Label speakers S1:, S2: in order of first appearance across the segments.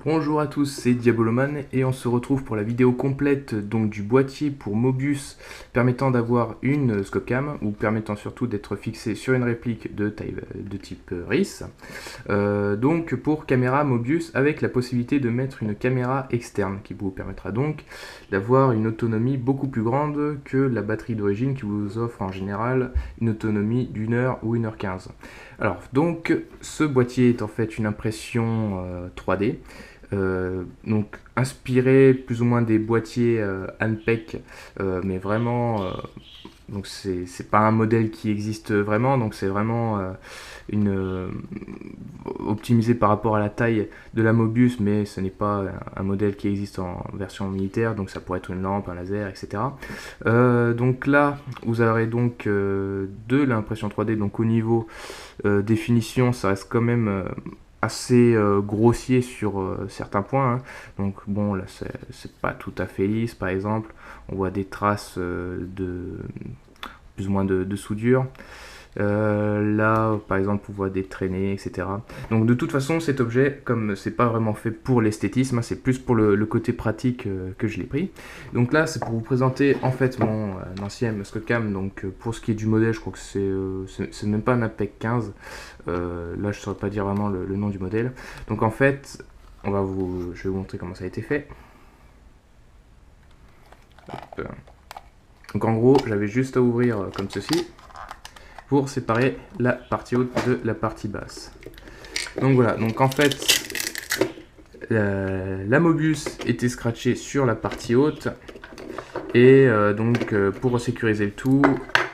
S1: Bonjour à tous, c'est Diaboloman et on se retrouve pour la vidéo complète donc du boîtier pour Mobius permettant d'avoir une Scopcam ou permettant surtout d'être fixé sur une réplique de type RIS. Donc pour caméra Mobius avec la possibilité de mettre une caméra externe qui vous permettra donc d'avoir une autonomie beaucoup plus grande que la batterie d'origine qui vous offre en général une autonomie d'une heure ou 1h15. Alors donc ce boîtier est en fait une impression 3D. Donc inspiré plus ou moins des boîtiers Anpec, mais vraiment, donc c'est pas un modèle qui existe vraiment, donc c'est vraiment optimisé par rapport à la taille de la Mobius, mais ce n'est pas un modèle qui existe en version militaire, donc ça pourrait être une lampe, un laser, etc. Donc là, vous aurez donc de l'impression 3D, donc au niveau définition, ça reste quand même assez grossier sur certains points, hein. Donc bon, là c'est pas tout à fait lisse. Par exemple, on voit des traces de plus ou moins de soudure. Là, par exemple, on voit des traînées, etc. Donc, de toute façon, cet objet, comme c'est pas vraiment fait pour l'esthétisme, hein, c'est plus pour le côté pratique que je l'ai pris. Donc là, c'est pour vous présenter en fait mon ancien Scopcam. Donc, pour ce qui est du modèle, je crois que c'est même pas un APEC 15. Là, je saurais pas dire vraiment le nom du modèle. Donc, en fait, je vais vous montrer comment ça a été fait. Hop. Donc, en gros, j'avais juste à ouvrir comme ceci pour séparer la partie haute de la partie basse. Donc voilà, donc en fait, la Mobius était scratchée sur la partie haute, et donc pour sécuriser le tout,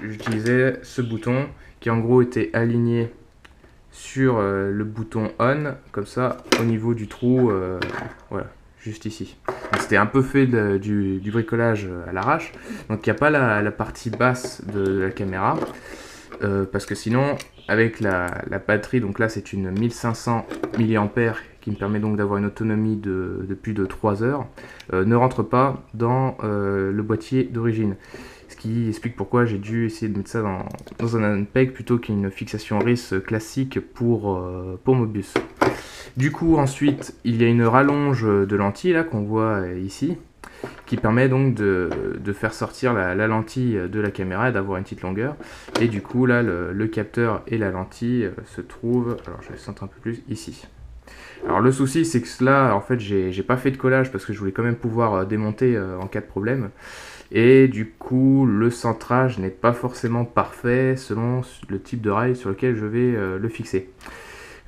S1: j'utilisais ce bouton qui en gros était aligné sur le bouton on, comme ça, au niveau du trou, voilà, juste ici. C'était un peu fait du bricolage à l'arrache, donc il n'y a pas la partie basse de la caméra. Parce que sinon, avec la batterie, donc là c'est une 1500 mAh qui me permet donc d'avoir une autonomie de plus de 3 heures, ne rentre pas dans le boîtier d'origine. Ce qui explique pourquoi j'ai dû essayer de mettre ça dans un Unpeg plutôt qu'une fixation RIS classique pour Mobius. Du coup, ensuite, il y a une rallonge de lentille là qu'on voit ici, qui permet donc de faire sortir la lentille de la caméra et d'avoir une petite longueur. Et du coup, là, le capteur et la lentille se trouvent, alors je vais centrer un peu plus, ici. Alors le souci, c'est que là, en fait, j'ai pas fait de collage parce que je voulais quand même pouvoir démonter en cas de problème. Et du coup, le centrage n'est pas forcément parfait selon le type de rail sur lequel je vais le fixer.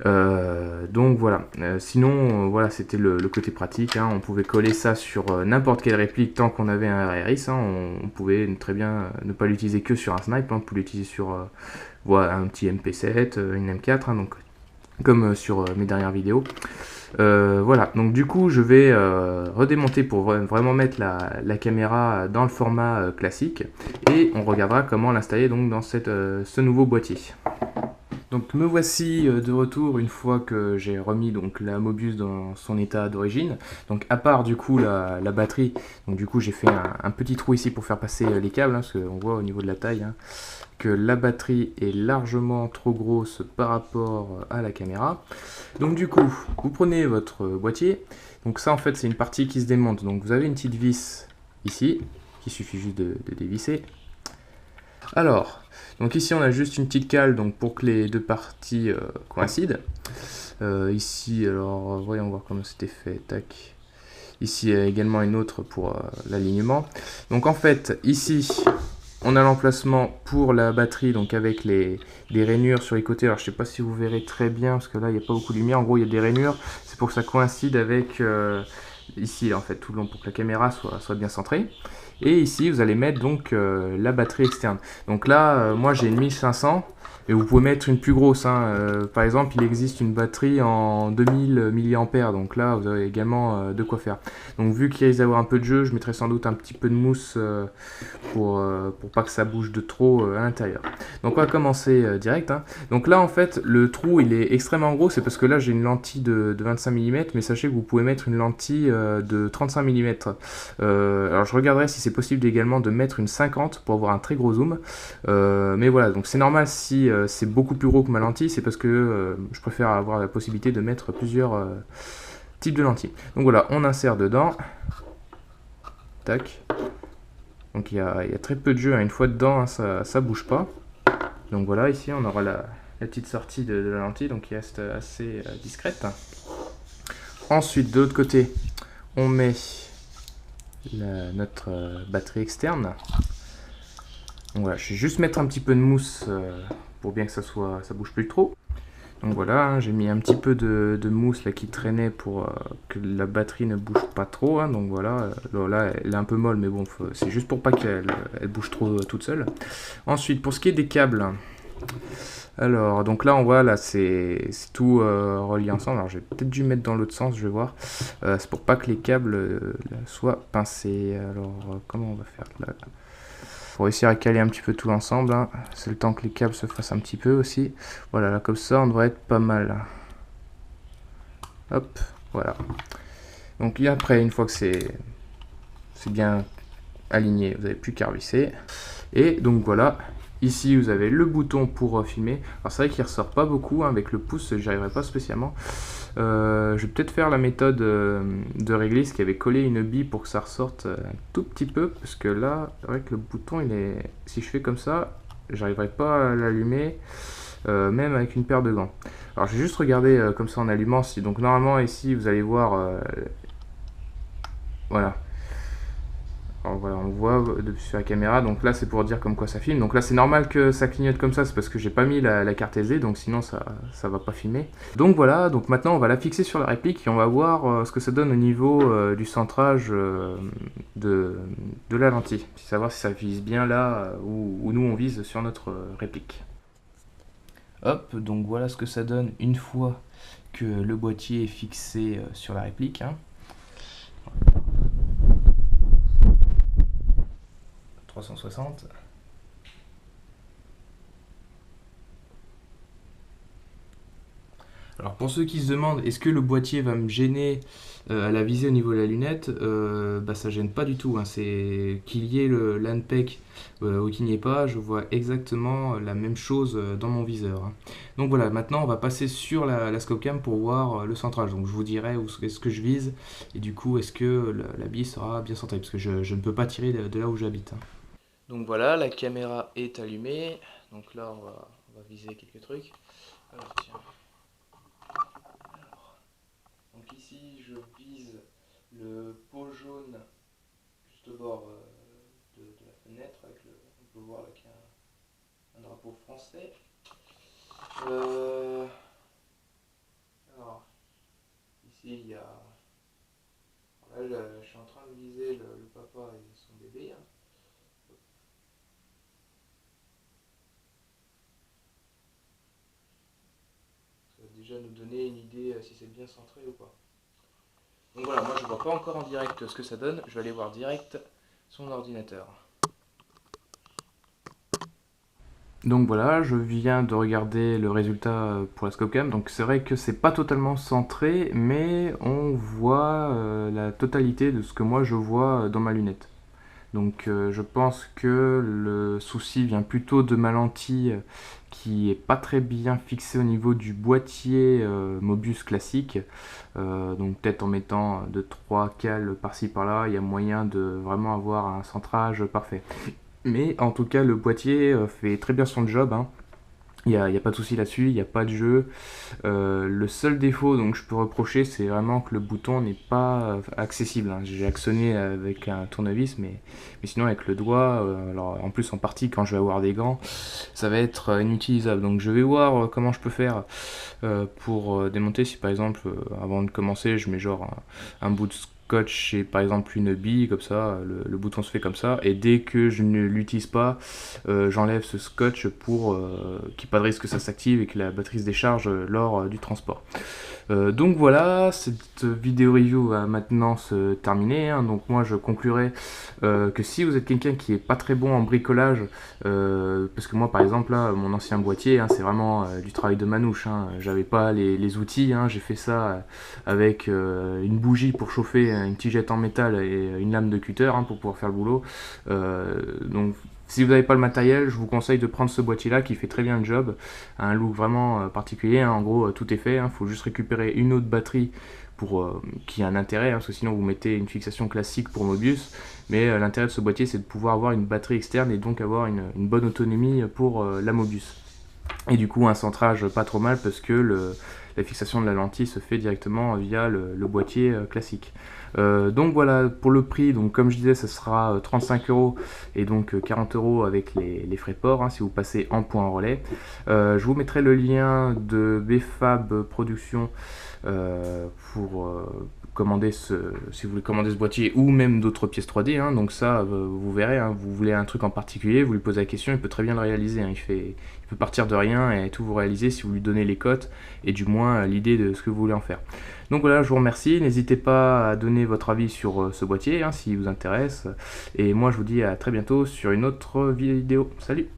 S1: Donc voilà, sinon voilà, c'était le côté pratique, hein. On pouvait coller ça sur n'importe quelle réplique tant qu'on avait un RRIS, hein. On pouvait très bien ne pas l'utiliser que sur un snipe, hein. On pouvait l'utiliser sur voilà, un petit MP7, une M4, hein, donc, comme sur mes dernières vidéos. Voilà, donc du coup je vais redémonter pour vraiment mettre la caméra dans le format classique, et on regardera comment l'installer donc dans ce nouveau boîtier. Donc me voici de retour une fois que j'ai remis donc la Mobius dans son état d'origine. Donc à part du coup la batterie, donc du coup j'ai fait un petit trou ici pour faire passer les câbles, hein, parce qu'on voit au niveau de la taille, hein, que la batterie est largement trop grosse par rapport à la caméra. Donc du coup, vous prenez votre boîtier. Donc ça en fait c'est une partie qui se démonte. Donc vous avez une petite vis ici, qu'il suffit juste de dévisser. Alors, donc ici on a juste une petite cale donc pour que les deux parties coïncident. Ici, alors voyons voir comment c'était fait. Tac. Ici il y a également une autre pour l'alignement. Donc en fait, ici on a l'emplacement pour la batterie, donc avec les rainures sur les côtés. Alors je sais pas si vous verrez très bien parce que là il n'y a pas beaucoup de lumière. En gros il y a des rainures, c'est pour que ça coïncide avec ici en fait tout le long pour que la caméra soit bien centrée. Et ici vous allez mettre donc la batterie externe. Donc là moi j'ai une 1500 et vous pouvez mettre une plus grosse, hein. Par exemple il existe une batterie en 2000 mAh, donc là vous avez également de quoi faire. Donc vu qu'il risque d'avoir un peu de jeu, je mettrai sans doute un petit peu de mousse pour pas que ça bouge de trop à l'intérieur. Donc on va commencer direct, hein. Donc là en fait le trou il est extrêmement gros, c'est parce que là j'ai une lentille de 25 mm, mais sachez que vous pouvez mettre une lentille de 35 mm. Alors je regarderai si c'est possible également de mettre une 50 pour avoir un très gros zoom. Mais voilà, donc c'est normal si c'est beaucoup plus gros que ma lentille, c'est parce que je préfère avoir la possibilité de mettre type de lentille. Donc voilà, on insère dedans. Tac. Donc il y a très peu de jeu, hein. Une fois dedans, hein, ça bouge pas. Donc voilà, ici on aura la petite sortie de la lentille, donc qui reste assez discrète. Ensuite, de l'autre côté, on met notre batterie externe. Donc voilà, je vais juste mettre un petit peu de mousse pour bien que ça bouge plus trop. Donc voilà, hein, j'ai mis un petit peu de mousse là qui traînait pour que la batterie ne bouge pas trop. Hein. Donc voilà, là elle est un peu molle, mais bon, c'est juste pour pas qu'elle bouge trop toute seule. Ensuite, pour ce qui est des câbles, alors donc là on voit là c'est tout relié ensemble. Alors j'ai peut-être dû mettre dans l'autre sens, je vais voir. C'est pour pas que les câbles soient pincés. Alors comment on va faire là? Pour réussir à caler un petit peu tout ensemble, hein. C'est le temps que les câbles se fassent un petit peu aussi. Voilà, là comme ça on devrait être pas mal. Hop, voilà. Donc après, une fois que c'est bien aligné, vous n'avez plus qu'à revisser. Et donc voilà, ici vous avez le bouton pour filmer. Alors c'est vrai qu'il ressort pas beaucoup, hein. Avec le pouce j'y arriverai pas spécialement. Je vais peut-être faire la méthode de réglisse qui avait collé une bille pour que ça ressorte un tout petit peu, parce que là c'est vrai que le bouton si je fais comme ça, j'arriverai pas à l'allumer même avec une paire de gants. Alors je vais juste regarder comme ça en allumant. Donc normalement ici vous allez voir voilà. Alors voilà, on voit depuis sur la caméra, donc là c'est pour dire comme quoi ça filme. Donc là c'est normal que ça clignote comme ça, c'est parce que j'ai pas mis la carte SD, donc sinon ça va pas filmer. Donc voilà, donc maintenant on va la fixer sur la réplique et on va voir ce que ça donne au niveau du centrage de la lentille. Savoir si ça vise bien là où nous on vise sur notre réplique. Hop, donc voilà ce que ça donne une fois que le boîtier est fixé sur la réplique. Hein. 360. Alors pour ceux qui se demandent, est-ce que le boîtier va me gêner à la visée au niveau de la lunette, ça gêne pas du tout. Hein. C'est qu'il y ait l'ANPEC ou qu'il n'y ait pas, je vois exactement la même chose dans mon viseur. Hein. Donc voilà, maintenant on va passer sur la Scopecam pour voir le centrage. Donc je vous dirai où est-ce que je vise et du coup est-ce que la bille sera bien centrée, parce que je ne peux pas tirer de là où j'habite. Hein. Donc voilà, la caméra est allumée. Donc là on va viser quelques trucs. Alors tiens. Donc ici je vise le pot jaune juste au bord de la fenêtre, on peut voir là qu'il y a un drapeau français. Alors ici il y a, là je suis en train de viser le papa et son bébé. Hein. Ça va déjà nous donner une idée si c'est bien centré ou pas. Donc voilà, moi je ne vois pas encore en direct ce que ça donne, je vais aller voir direct son ordinateur. Donc voilà, je viens de regarder le résultat pour la Scopecam. Donc c'est vrai que c'est pas totalement centré, mais on voit la totalité de ce que moi je vois dans ma lunette. Donc je pense que le souci vient plutôt de ma lentille qui est pas très bien fixée au niveau du boîtier Mobius classique. Donc peut-être en mettant 2-3 cales par-ci par-là, il y a moyen de vraiment avoir un centrage parfait. Mais en tout cas le boîtier fait très bien son job. Hein. Il n'y a pas de souci là-dessus, il n'y a pas de jeu. Le seul défaut donc je peux reprocher, c'est vraiment que le bouton n'est pas accessible. Hein. J'ai actionné avec un tournevis, mais sinon avec le doigt, alors en plus en partie quand je vais avoir des gants, ça va être inutilisable. Donc je vais voir comment je peux faire pour démonter. Si par exemple, avant de commencer, je mets genre un bout de scotch et par exemple une bille, comme ça, le bouton se fait comme ça, et dès que je ne l'utilise pas, j'enlève ce scotch pour qu'il n'y ait pas de risque que ça s'active et que la batterie se décharge lors du transport. Donc voilà, cette vidéo review va maintenant se terminer. Hein. Donc moi je conclurai que si vous êtes quelqu'un qui est pas très bon en bricolage, parce que moi par exemple là, mon ancien boîtier, hein, c'est vraiment du travail de manouche. Hein. J'avais pas les outils, hein. J'ai fait ça avec une bougie pour chauffer, une tigette en métal et une lame de cutter hein, pour pouvoir faire le boulot. Donc si vous n'avez pas le matériel, je vous conseille de prendre ce boîtier-là qui fait très bien le job, un look vraiment particulier. Hein. En gros, tout est fait. Il faut juste récupérer une autre batterie qui a un intérêt, parce que sinon vous mettez une fixation classique pour Mobius, mais l'intérêt de ce boîtier c'est de pouvoir avoir une batterie externe et donc avoir une bonne autonomie pour la Mobius. Et du coup un centrage pas trop mal parce que la fixation de la lentille se fait directement via le boîtier classique. Donc voilà pour le prix, donc comme je disais ça sera 35 € et donc 40 € avec les frais de port si vous passez en point relais. Je vous mettrai le lien de Bfab Production pour commander si vous voulez commander ce boîtier ou même d'autres pièces 3D, donc ça vous verrez, vous voulez un truc en particulier, vous lui posez la question, il peut très bien le réaliser, il peut partir de rien et tout vous réaliser si vous lui donnez les cotes et du moins l'idée de ce que vous voulez en faire. Donc voilà, je vous remercie, n'hésitez pas à donner votre avis sur ce boîtier s'il vous intéresse, et moi je vous dis à très bientôt sur une autre vidéo. Salut!